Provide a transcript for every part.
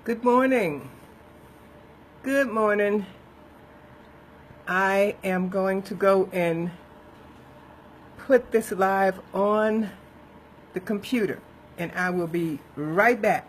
Good morning. Good morning. I am going to go and put this live on the computer, and I will be right back.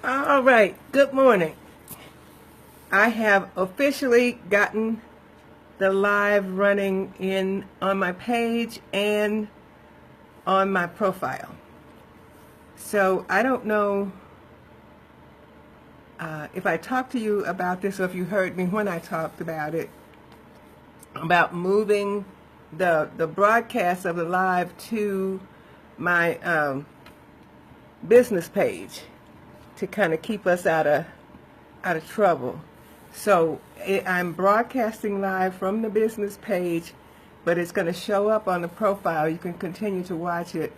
All right, good morning. I have officially gotten the live running on my page and on my profile. So I don't know if I talked to you about this or if you heard me when I talked about it, about moving the broadcast of the live to my business page to kind of keep us out of trouble. So I'm broadcasting live from the business page, but it's going to show up on the profile. You can continue to watch it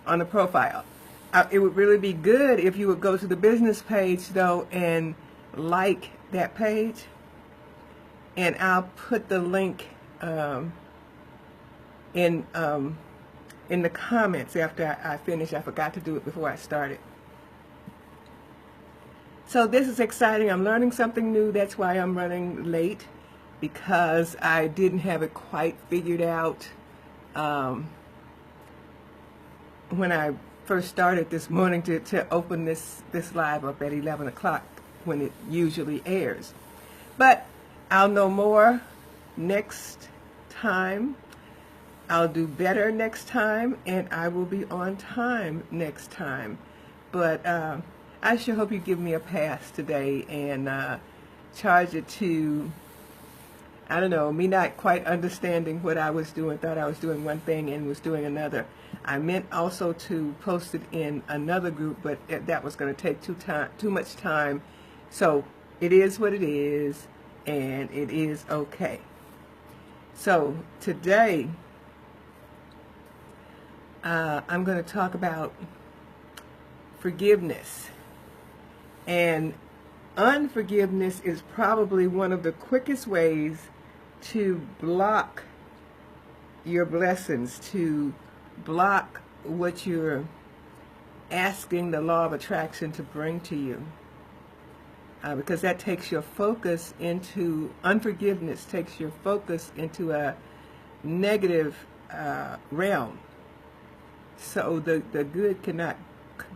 on the profile. It would really be good if you would go to the business page, though, and like that page. And I'll put the link in the comments after I finish. I forgot to do it before I started. So this is exciting. I'm learning something new. That's why I'm running late, because I didn't have it quite figured out when I first started this morning to open this live up at 11 o'clock when it usually airs. But I'll know more next time. I'll do better next time, and I will be on time next time. But I sure hope you give me a pass today and charge it to, I don't know, me not quite understanding what I was doing, thought I was doing one thing and was doing another. I meant also to post it in another group, but that was going to take too much time. So it is what it is, and it is okay. So today, I'm going to talk about forgiveness. And unforgiveness is probably one of the quickest ways to block your blessings, to block what you're asking the law of attraction to bring to you. Because that takes your focus into unforgiveness, takes your focus into a negative realm. So the good cannot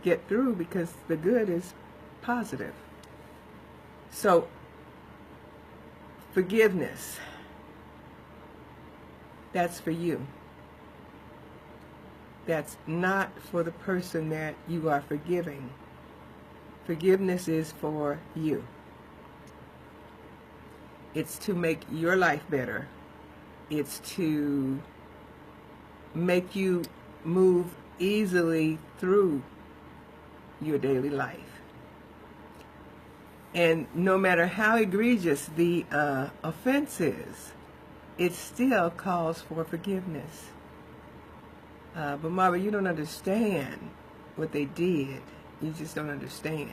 get through because the good is positive. So forgiveness, that's for you. That's not for the person that you are forgiving. Forgiveness is for you. It's to make your life better. It's to make you move easily through your daily life. And no matter how egregious the offense is, it still calls for forgiveness. But Marva, you don't understand what they did. You just don't understand.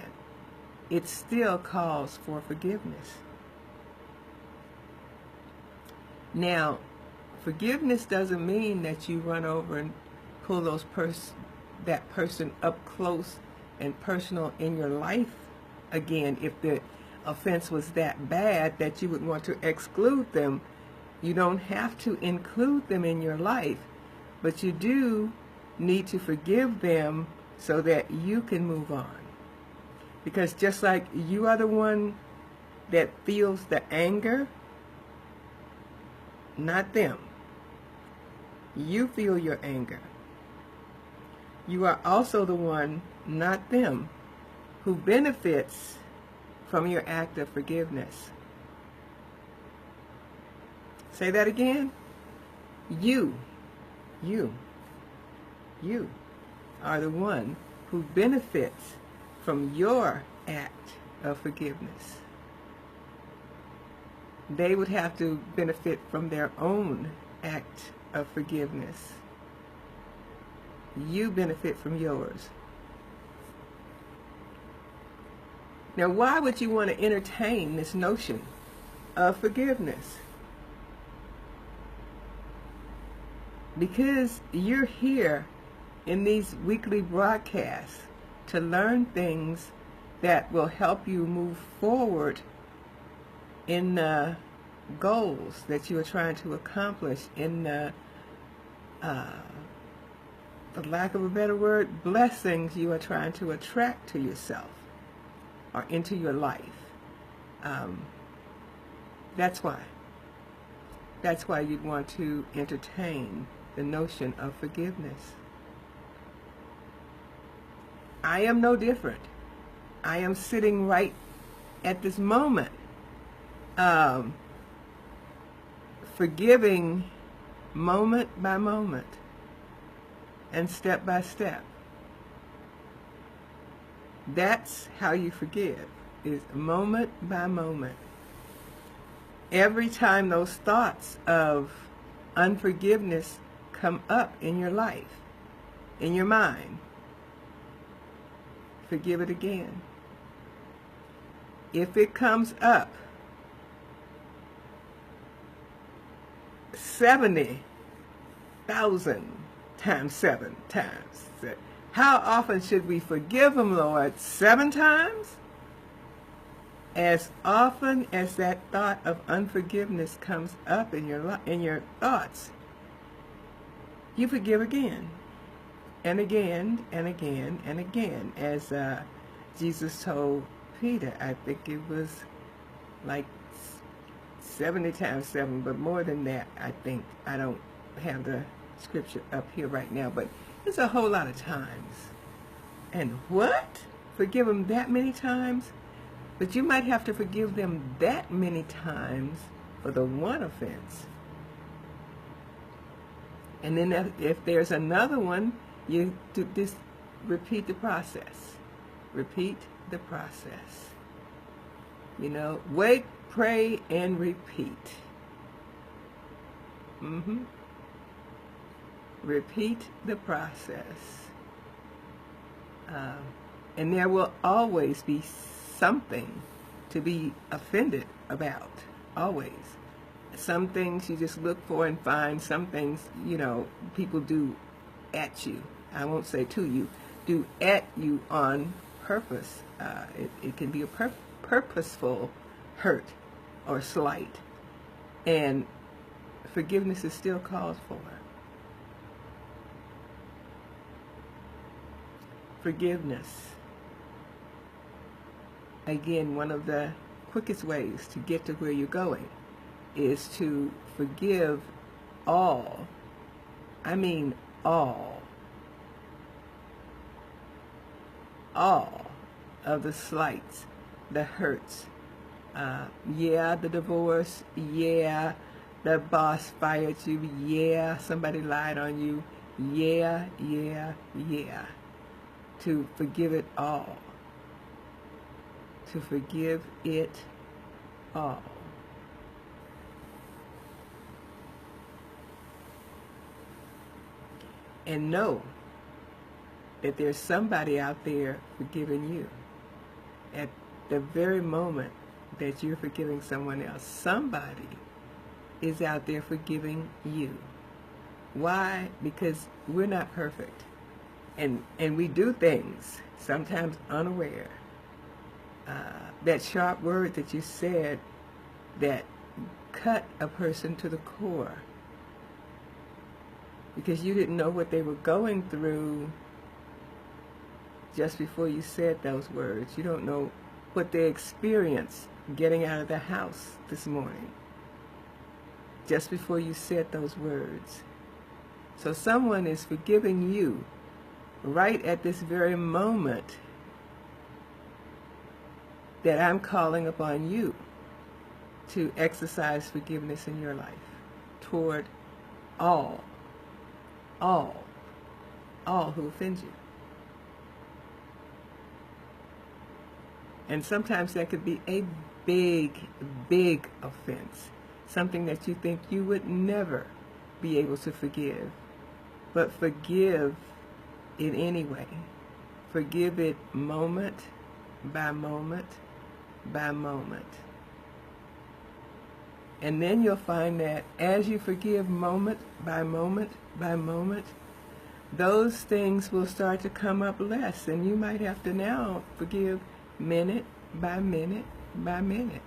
It still calls for forgiveness. Now, forgiveness doesn't mean that you run over and pull that person up close and personal in your life again. If the offense was that bad that you would want to exclude them, you don't have to include them in your life, but you do need to forgive them so that you can move on. Because just like you are the one that feels the anger, not them. You feel your anger. You are also the one, not them, who benefits from your act of forgiveness. Say that again. You are the one who benefits from your act of forgiveness. They would have to benefit from their own act of forgiveness. You benefit from yours. Now, why would you want to entertain this notion of forgiveness? Because you're here in these weekly broadcasts to learn things that will help you move forward in the goals that you are trying to accomplish, in the, for lack of a better word, blessings you are trying to attract to yourself or into your life. That's why. That's why you'd want to entertain the notion of forgiveness. I am no different. I am sitting right at this moment, forgiving moment by moment and step by step. That's how you forgive, is moment by moment. Every time those thoughts of unforgiveness come up in your life, in your mind, forgive it again. If it comes up 70,000 times 7 times, how often should we forgive them, Lord? 7 times? As often as that thought of unforgiveness comes up in your thoughts, you forgive again, and again, and again, and again, as Jesus told Peter. I think it was like 70 times 7, but more than that, I think. I don't have the scripture up here right now, but it's a whole lot of times. And what? Forgive them that many times? But you might have to forgive them that many times for the one offense. And then if there's another one, you do this, repeat the process. Repeat the process. You know, wait, pray, and repeat. Repeat the process. And there will always be something to be offended about. Always. Some things you just look for and find. Some things, you know, people do at you. I won't say to you, do at you on purpose. It can be a purposeful hurt or slight, and forgiveness is still called for. Forgiveness. Again, one of the quickest ways to get to where you're going is to forgive all, I mean all of the slights, the hurts. Yeah, the divorce. Yeah, the boss fired you. Yeah, somebody lied on you. Yeah. To forgive it all. To forgive it all. And know that there's somebody out there forgiving you. At the very moment that you're forgiving someone else, somebody is out there forgiving you. Why? Because we're not perfect. And we do things, sometimes unaware. That sharp word that you said that cut a person to the core because you didn't know what they were going through just before you said those words. You don't know what they experienced getting out of the house this morning just before you said those words. So someone is forgiving you right at this very moment that I'm calling upon you to exercise forgiveness in your life toward all who offend you. And sometimes that could be a big offense, something that you think you would never be able to forgive. But forgive it anyway. Forgive it moment by moment by moment. And then you'll find that as you forgive moment by moment by moment, those things will start to come up less, and you might have to now forgive minute by minute by minute.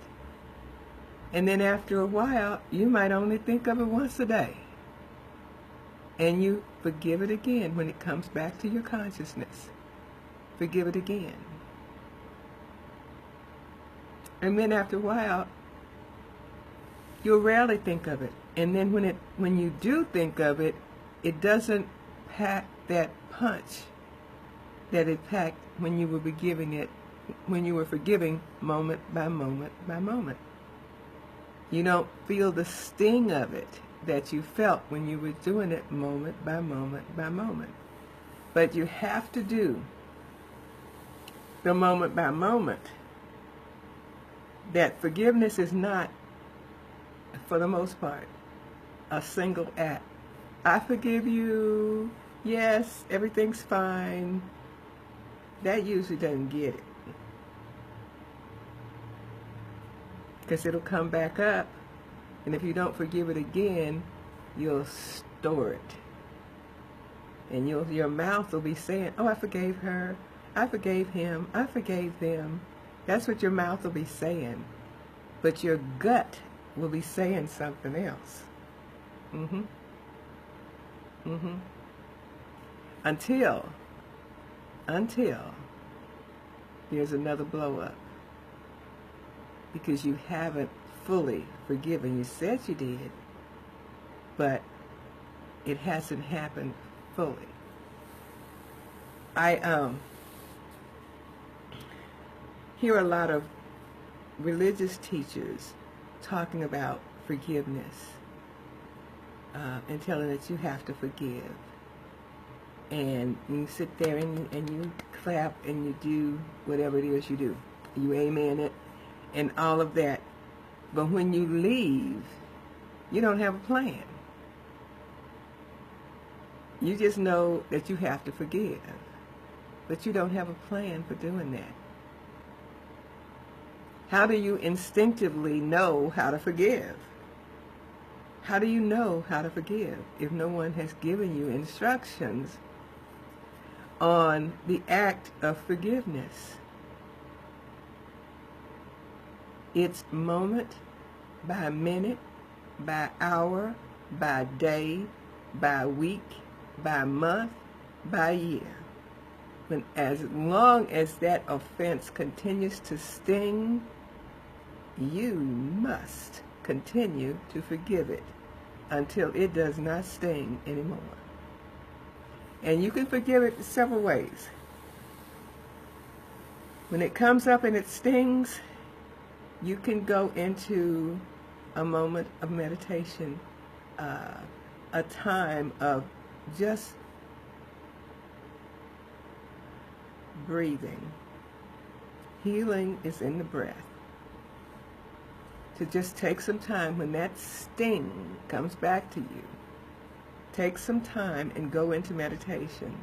And then after a while, you might only think of it once a day. And you forgive it again when it comes back to your consciousness. Forgive it again. And then after a while, you'll rarely think of it. And then when you do think of it, it doesn't pack that punch that it packed when you were forgiving moment by moment by moment. You don't feel the sting of it that you felt when you were doing it moment by moment by moment. But you have to do the moment by moment. That forgiveness is not, for the most part, a single act. I forgive you. Yes, everything's fine. That usually doesn't get it. Because it'll come back up, and if you don't forgive it again, you'll store it. And your mouth will be saying, oh, I forgave her, I forgave him, I forgave them. That's what your mouth will be saying. But your gut will be saying something else. Until there's another blow up. Because you haven't fully forgiven. You said you did, but it hasn't happened fully. I hear a lot of religious teachers talking about forgiveness and telling that you have to forgive. And you sit there and you clap and you do whatever it is you do. You amen it and all of that. But when you leave, you don't have a plan. You just know that you have to forgive, but you don't have a plan for doing that. How do you instinctively know how to forgive? How do you know how to forgive if no one has given you instructions on the act of forgiveness. It's moment by minute, by hour, by day, by week, by month, by year. When, as long as that offense continues to sting, you must continue to forgive it until it does not sting anymore. And you can forgive it several ways. When it comes up and it stings, you can go into a moment of meditation, a time of just breathing. Healing is in the breath. To just take some time when that sting comes back to you. Take some time and go into meditation.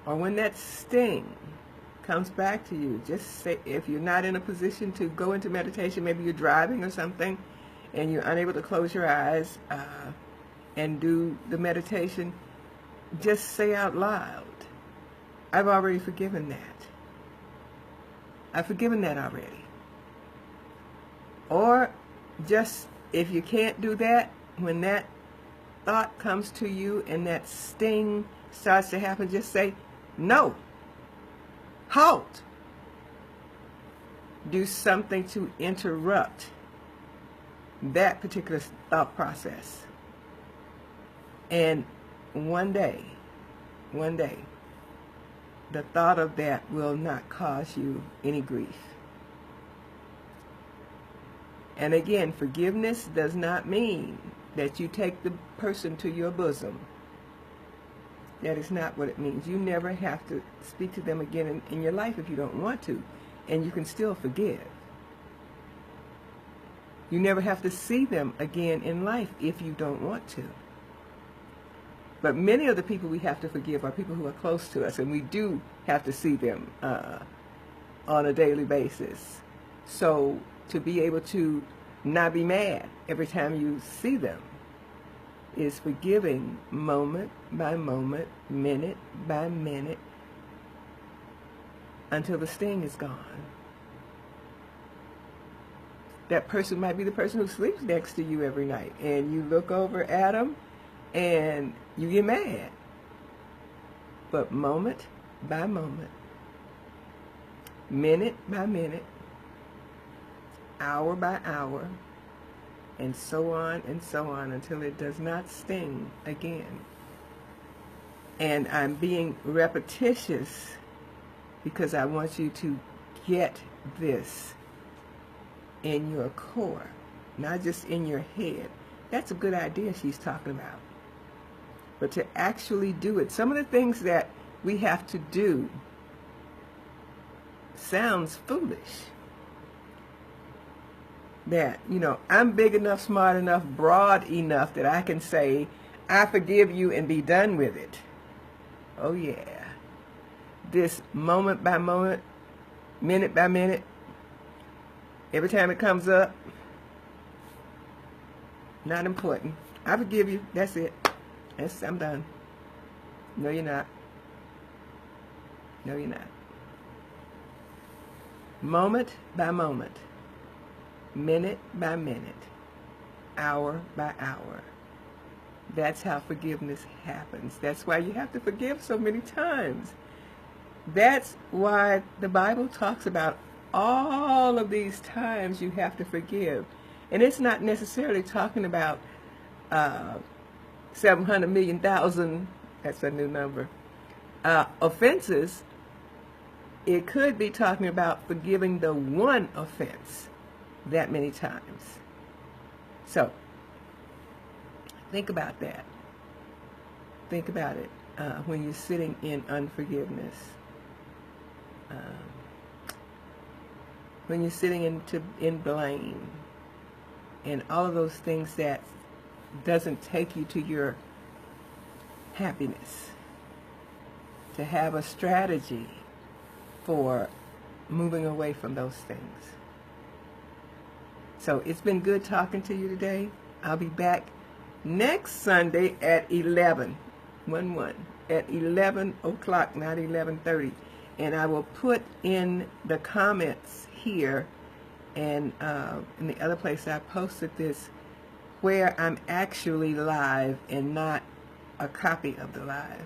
Or when that sting comes back to you, just say, if you're not in a position to go into meditation, maybe you're driving or something, and you're unable to close your eyes and do the meditation, just say out loud, I've already forgiven that. I've forgiven that already. Or just, if you can't do that, when that thought comes to you and that sting starts to happen, just say, no. Halt. Do something to interrupt that particular thought process. And one day, the thought of that will not cause you any grief. And again, forgiveness does not mean that you take the person to your bosom. That is not what it means. You never have to speak to them again in your life if you don't want to, and you can still forgive. You never have to see them again in life if you don't want to. But many of the people we have to forgive are people who are close to us, and we do have to see them on a daily basis. So to be able to not be mad every time you see them is forgiving moment by moment, minute by minute, until the sting is gone. That person might be the person who sleeps next to you every night, and you look over at them and you get mad. But moment by moment, minute by minute, hour by hour, and so on until it does not sting again. And I'm being repetitious because I want you to get this in your core, not just in your head. That's a good idea she's talking about. But to actually do it. Some of the things that we have to do sounds foolish. That, I'm big enough, smart enough, broad enough that I can say, I forgive you and be done with it. Oh yeah. This moment by moment, minute by minute, every time it comes up, not important. I forgive you. That's it. I'm done. No, you're not. No, you're not. Moment by moment, minute by minute, hour by hour. That's how forgiveness happens. That's why you have to forgive so many times. That's why the Bible talks about all of these times you have to forgive. And it's not necessarily talking about 700 million thousand, that's a new number, offenses. It could be talking about forgiving the one offense that many times. So, think about that. Think about it when you're sitting in unforgiveness. When you're sitting in blame and all of those things that doesn't take you to your happiness. To have a strategy for moving away from those things. So it's been good talking to you today. I'll be back next Sunday at 11. 11 at 11 o'clock, not 11:30. And I will put in the comments here and in the other place I posted this where I'm actually live and not a copy of the live.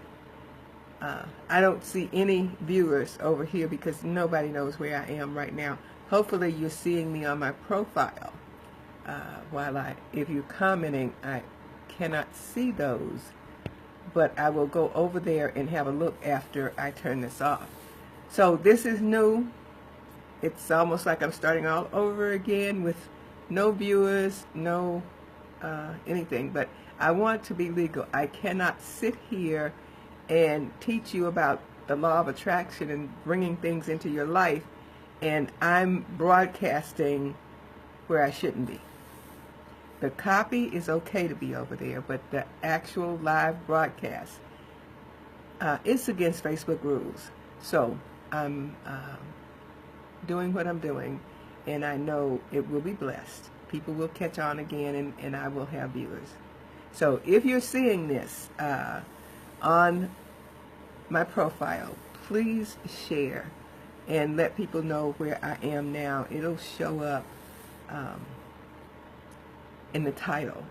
I don't see any viewers over here because nobody knows where I am right now. Hopefully you're seeing me on my profile. If you're commenting, I cannot see those, but I will go over there and have a look after I turn this off. So this is new. It's almost like I'm starting all over again with no viewers, no anything, but I want to be legal. I cannot sit here and teach you about the law of attraction and bringing things into your life, and I'm broadcasting where I shouldn't be. The copy is okay to be over there, but the actual live broadcast, it's against Facebook rules. So I'm doing what I'm doing, and I know it will be blessed. People will catch on again, and I will have viewers. So if you're seeing this on my profile, please share and let people know where I am now. It'll show up in the title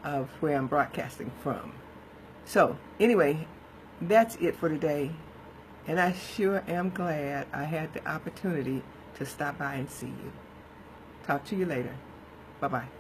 of where I'm broadcasting from. So anyway, that's it for today, and I sure am glad I had the opportunity to stop by and see you. Talk to you later. Bye-bye.